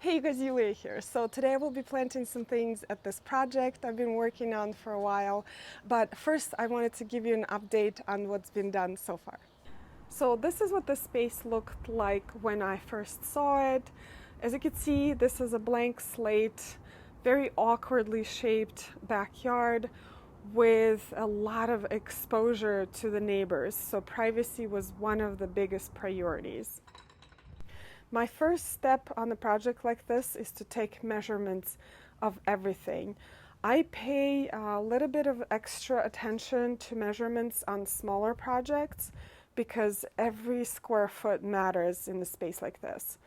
Hey you guys, Yulia here. So today I will be planting some things at this project I've been working on for a while. But first I wanted to give you an update on what's been done so far. So this is what the space looked like when I first saw it. As you can see, this is a blank slate, very awkwardly shaped backyard with a lot of exposure to the neighbors. So privacy was one of the biggest priorities. My first step on a project like this is to take measurements of everything. I pay a little bit of extra attention to measurements on smaller projects because every square foot matters in a space like this.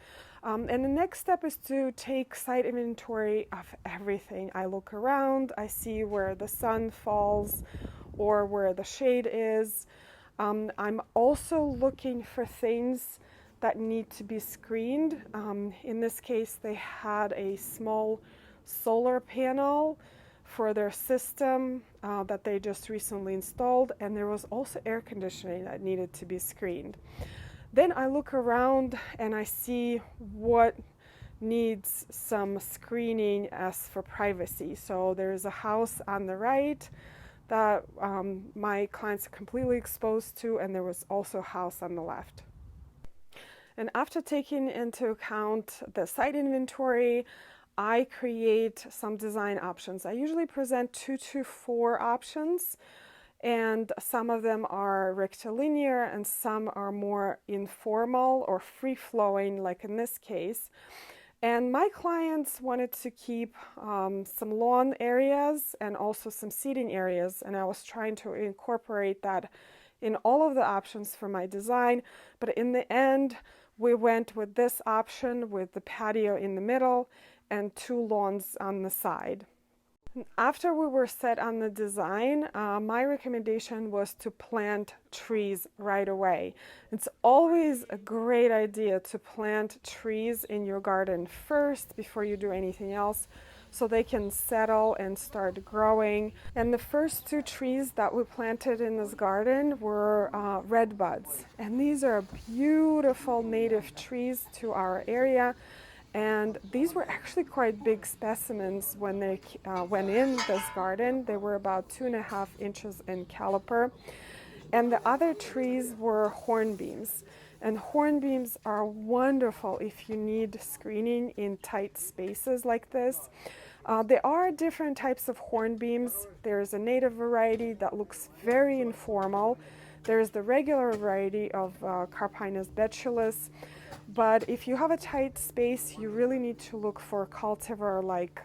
And the next step is to take site inventory of everything. I look around, I see where the sun falls or where the shade is. I'm also looking for things that need to be screened. In this case, they had a small solar panel for their system that they just recently installed, and there was also air conditioning that needed to be screened. Then I look around and I see what needs some screening as for privacy. So there's a house on the right that my clients are completely exposed to, and there was also a house on the left. And after taking into account the site inventory, I create some design options. I usually present 2 to 4 options, and some of them are rectilinear and some are more informal or free-flowing, like in this case. And my clients wanted to keep some lawn areas and also some seating areas, and I was trying to incorporate that in all of the options for my design. But in the end, we went with this option with the patio in the middle and 2 lawns on the side. After we were set on the design, my recommendation was to plant trees right away. It's always a great idea to plant trees in your garden first before you do anything else, so they can settle and start growing. And the first 2 trees that we planted in this garden were red buds. And these are beautiful native trees to our area. And these were actually quite big specimens when they went in this garden. They were about 2.5 inches in caliper. And the other trees were hornbeams. And hornbeams are wonderful if you need screening in tight spaces like this. There are different types of hornbeams. There's a native variety that looks very informal. There's the regular variety of Carpinus betulus. But if you have a tight space, you really need to look for a cultivar like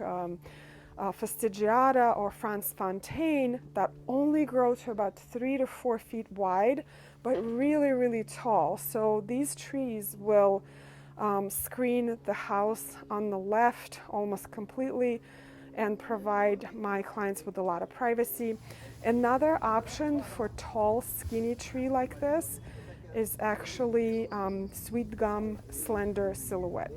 fastigiata or France Fontaine that only grow to about 3 to 4 feet wide, but really, really tall. So these trees will screen the house on the left almost completely and provide my clients with a lot of privacy. Another option for tall, skinny tree like this is actually sweet gum slender silhouette.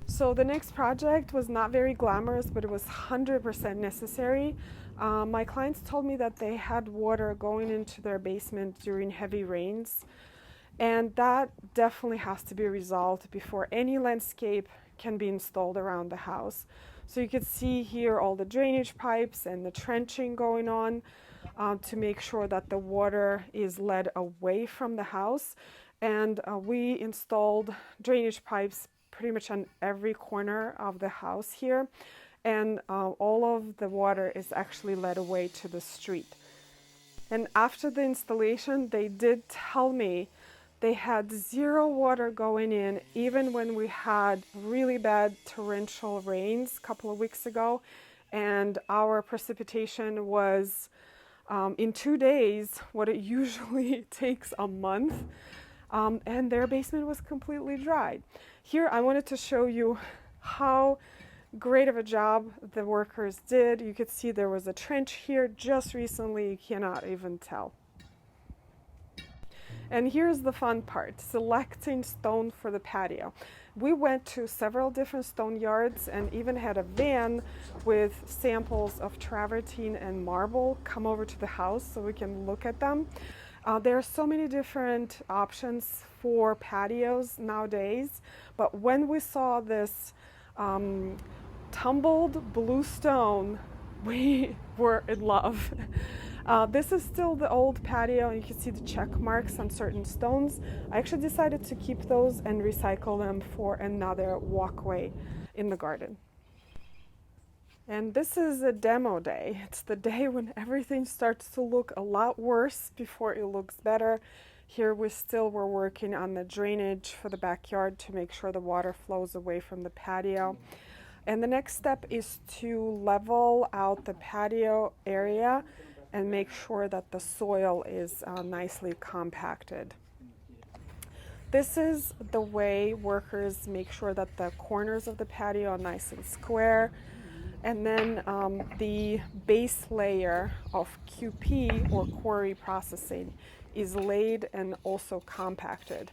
So the next project was not very glamorous, but it was 100% necessary. My clients told me that they had water going into their basement during heavy rains, and that definitely has to be resolved before any landscape can be installed around the house. So you can see here all the drainage pipes and the trenching going on to make sure that the water is led away from the house. And we installed drainage pipes pretty much on every corner of the house here. And all of the water is actually led away to the street. And after the installation, they did tell me they had 0 water going in, even when we had really bad torrential rains a couple of weeks ago. And our precipitation was in 2 days what it usually takes a month. And their basement was completely dry. Here I wanted to show you how great of a job the workers did. You could see there was a trench here just recently, you cannot even tell. And here's the fun part, selecting stone for the patio. We went to several different stone yards and even had a van with samples of travertine and marble come over to the house so we can look at them. There are so many different options for patios nowadays, but when we saw this tumbled blue stone, we were in love. This is still the old patio, and you can see the check marks on certain stones. I actually decided to keep those and recycle them for another walkway in the garden. And this is a demo day. It's the day when everything starts to look a lot worse before it looks better. Here we still were working on the drainage for the backyard to make sure the water flows away from the patio. And the next step is to level out the patio area and make sure that the soil is nicely compacted. This is the way workers make sure that the corners of the patio are nice and square. And then the base layer of QP, or quarry processing, is laid and also compacted.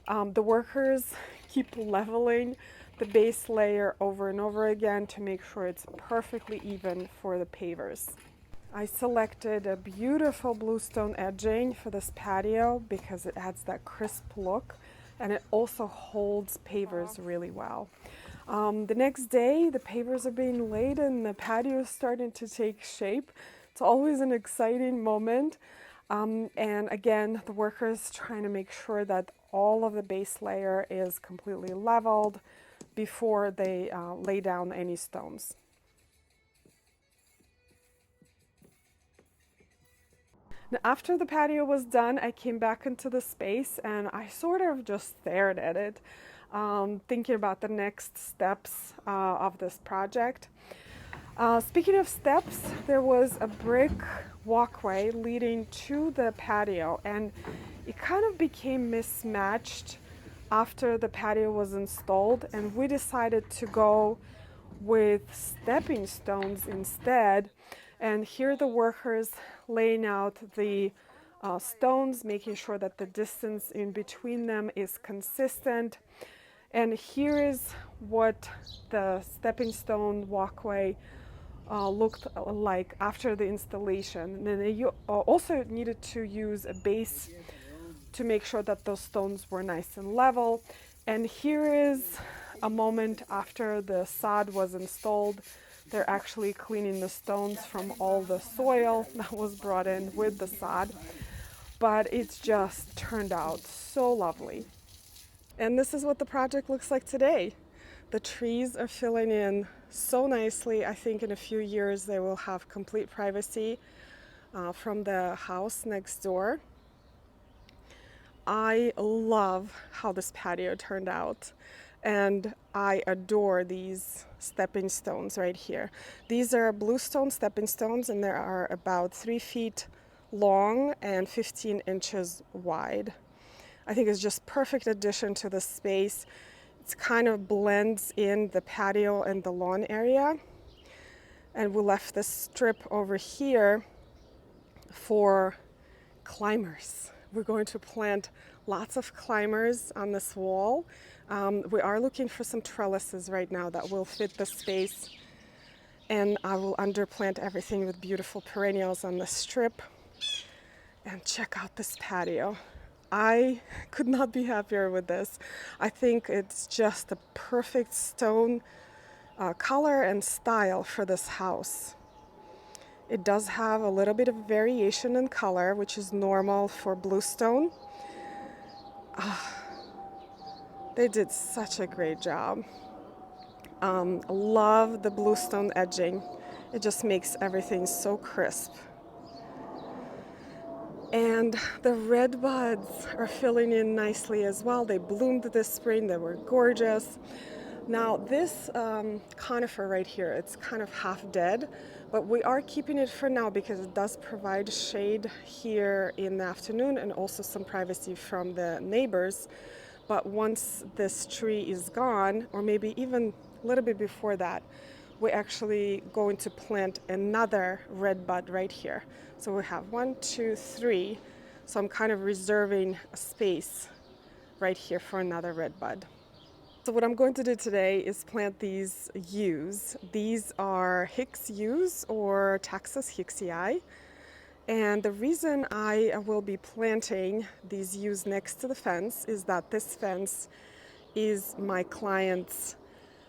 The workers keep leveling the base layer over and over again to make sure it's perfectly even for the pavers. I selected a beautiful bluestone edging for this patio because it adds that crisp look, and it also holds pavers really well. The next day, the pavers are being laid and the patio is starting to take shape. It's always an exciting moment. And again, the workers trying to make sure that all of the base layer is completely leveled before they lay down any stones. Now, after the patio was done, I came back into the space and I sort of just stared at it, thinking about the next steps of this project. Speaking of steps, there was a brick walkway leading to the patio, and it kind of became mismatched after the patio was installed, and we decided to go with stepping stones instead. And here the workers laying out the stones, making sure that the distance in between them is consistent. And here is what the stepping stone walkway looked like after the installation. And then you also needed to use a base to make sure that those stones were nice and level. And here is a moment after the sod was installed. They're actually cleaning the stones from all the soil that was brought in with the sod. But it's just turned out so lovely. And this is what the project looks like today. The trees are filling in so nicely. I think in a few years they will have complete privacy from the house next door. I love how this patio turned out, and I adore these stepping stones right here. These are bluestone stepping stones, and they are about 3 feet long and 15 inches wide. I think it's just perfect addition to the space. It kind of blends in the patio and the lawn area. And we left this strip over here for climbers. We're going to plant lots of climbers on this wall. We are looking for some trellises right now that will fit the space. And I will underplant everything with beautiful perennials on the strip. And check out this patio. I could not be happier with this. I think it's just the perfect stone color and style for this house. It does have a little bit of variation in color, which is normal for bluestone. They did such a great job. Love the bluestone edging. It just makes everything so crisp. And the red buds are filling in nicely as well. They bloomed this spring. They were gorgeous. Now this conifer right here, it's kind of half dead, but we are keeping it for now because it does provide shade here in the afternoon and also some privacy from the neighbors. But once this tree is gone, or maybe even a little bit before that, we're actually going to plant another red bud right here. So we have 1, 2, 3. So I'm kind of reserving a space right here for another red bud. So what I'm going to do today is plant these yews. These are Yews or Taxus hicksii. And the reason I will be planting these yews next to the fence is that this fence is my client's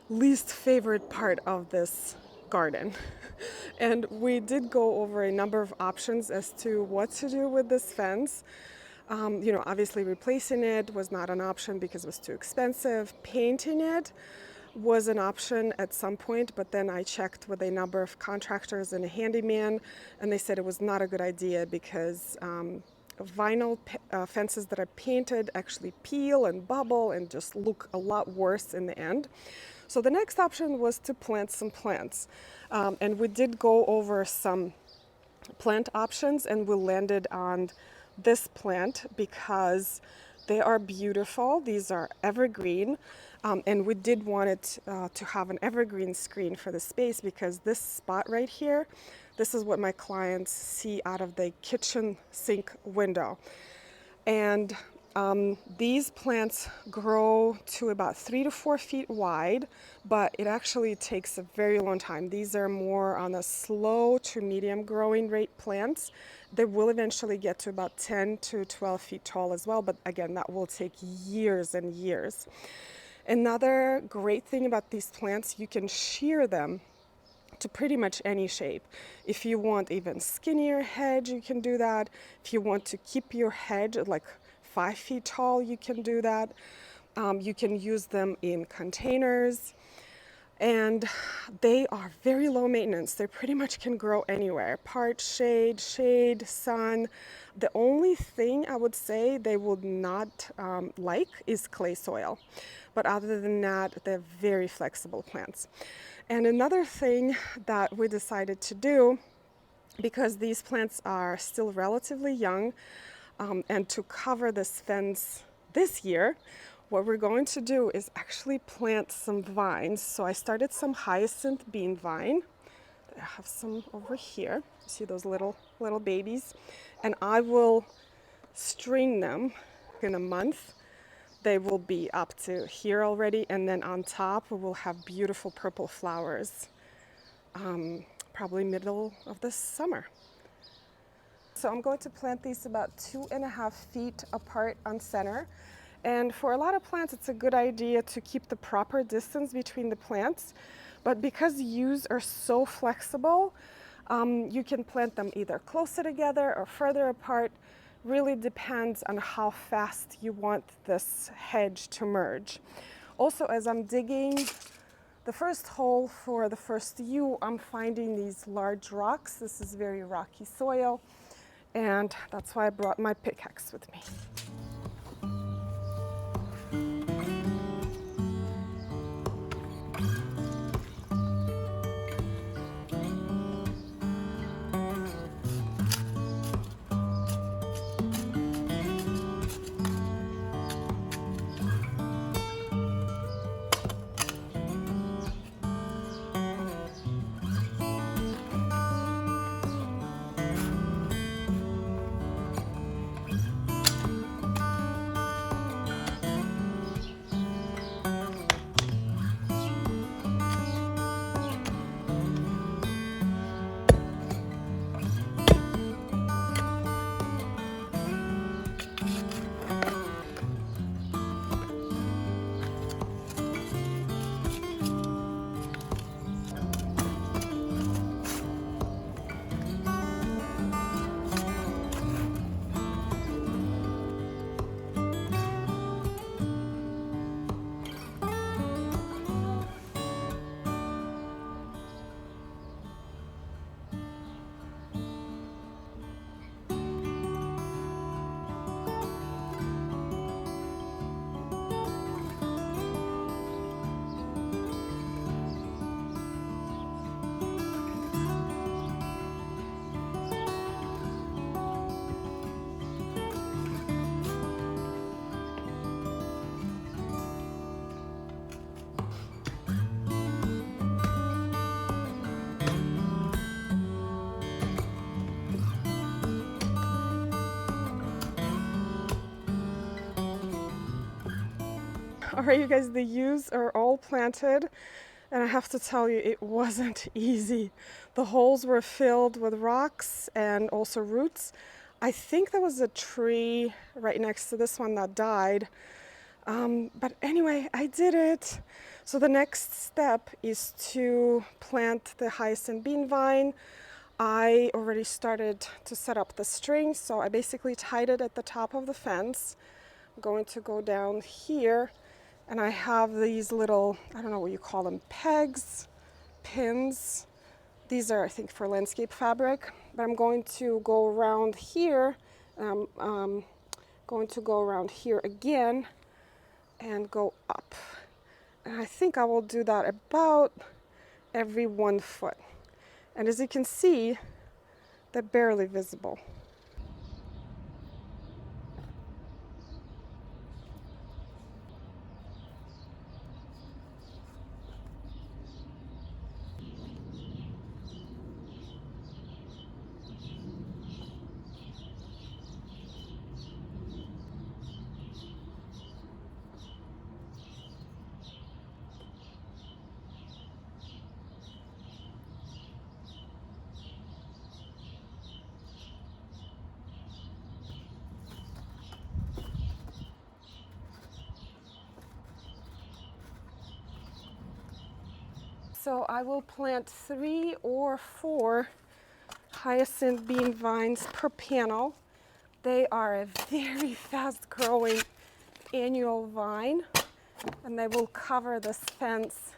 least favorite part of this garden. And we did go over a number of options as to what to do with this fence. Obviously replacing it was not an option because it was too expensive. Painting it was an option at some point, but then I checked with a number of contractors and a handyman, and they said it was not a good idea because vinyl fences that are painted actually peel and bubble and just look a lot worse in the end. So the next option was to plant some plants. And we did go over some plant options, and we landed on this plant because they are beautiful. These are evergreen. And we did want it to have an evergreen screen for the space because this spot right here, this is what my clients see out of the kitchen sink window. And these plants grow to about 3 to 4 feet wide, but it actually takes a very long time. These are more on a slow to medium growing rate plants. They will eventually get to about 10 to 12 feet tall as well, but again, that will take years and years. Another great thing about these plants, you can shear them to pretty much any shape. If you want even skinnier hedge, you can do that. If you want to keep your hedge like 5 feet tall, you can do that. You can use them in containers, and they are very low maintenance. They pretty much can grow anywhere. Part shade, sun. The only thing I would say they would not like is clay soil. But other than that, they're very flexible plants. And another thing that we decided to do, because these plants are still relatively young, and to cover this fence this year, what we're going to do is actually plant some vines. So I started some hyacinth bean vine. I have some over here. You see those little babies? And I will string them in a month. They will be up to here already, and then on top we will have beautiful purple flowers, probably middle of the summer. So I'm going to plant these about 2.5 feet apart on center. And for a lot of plants, it's a good idea to keep the proper distance between the plants. But because yews are so flexible, you can plant them either closer together or further apart. Really depends on how fast you want this hedge to merge. Also, as I'm digging the first hole for the first yew, I'm finding these large rocks. This is very rocky soil, and that's why I brought my pickaxe with me. All right, you guys, the yews are all planted, And I have to tell you, it wasn't easy. The holes were filled with rocks and also roots. I think there was a tree right next to this one that died. But anyway, I did it. So the next step is to plant the hyacinth bean vine. I already started to set up the string, so I basically tied it at the top of the fence. I'm going to go down here, and I have these little, I don't know what you call them, pegs, pins. These are, I think, for landscape fabric, but I'm going to go around here. Going to go around here again and go up. And I think I will do that about every 1 foot. And as you can see, they're barely visible. So I will plant 3 or 4 hyacinth bean vines per panel. They are a very fast growing annual vine, and they will cover this fence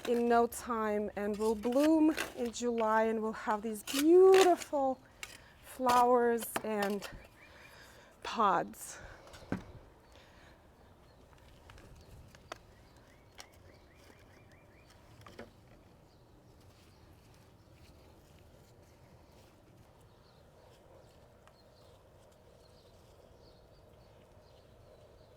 in no time and will bloom in July, and will have these beautiful flowers and pods.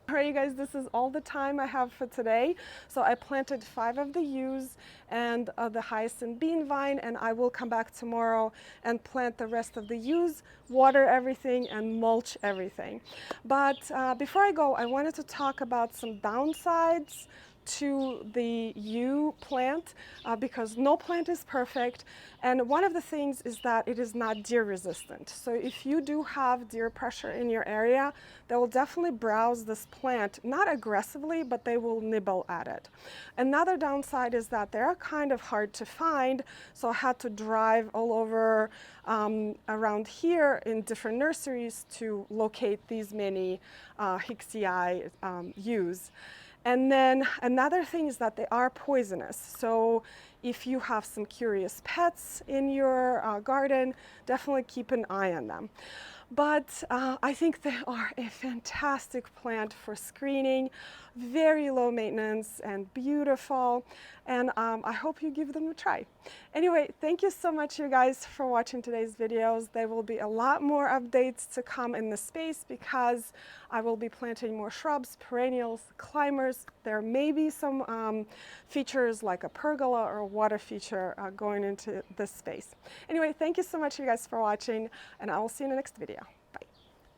All right, you guys, this is all the time I have for today. So I planted 5 of the yews and the hyacinth bean vine, and I will come back tomorrow and plant the rest of the yews, water everything, and mulch everything. But before I go, I wanted to talk about some downsides to the yew plant because no plant is perfect, and one of the things is that it is not deer resistant. So if you do have deer pressure in your area, they will definitely browse this plant, not aggressively, but they will nibble at it. Another downside is that they're kind of hard to find, so I had to drive all over around here in different nurseries to locate these many Hicksii yews. And then another thing is that they are poisonous. So if you have some curious pets in your garden, definitely keep an eye on them. But I think they are a fantastic plant for screening, very low maintenance and beautiful. And I hope you give them a try. Anyway, thank you so much, you guys, for watching today's videos. There will be a lot more updates to come in the space because I will be planting more shrubs, perennials, climbers. There may be some features like a pergola or a water feature going into this space. Anyway, thank you so much, you guys, for watching, and I will see you in the next video.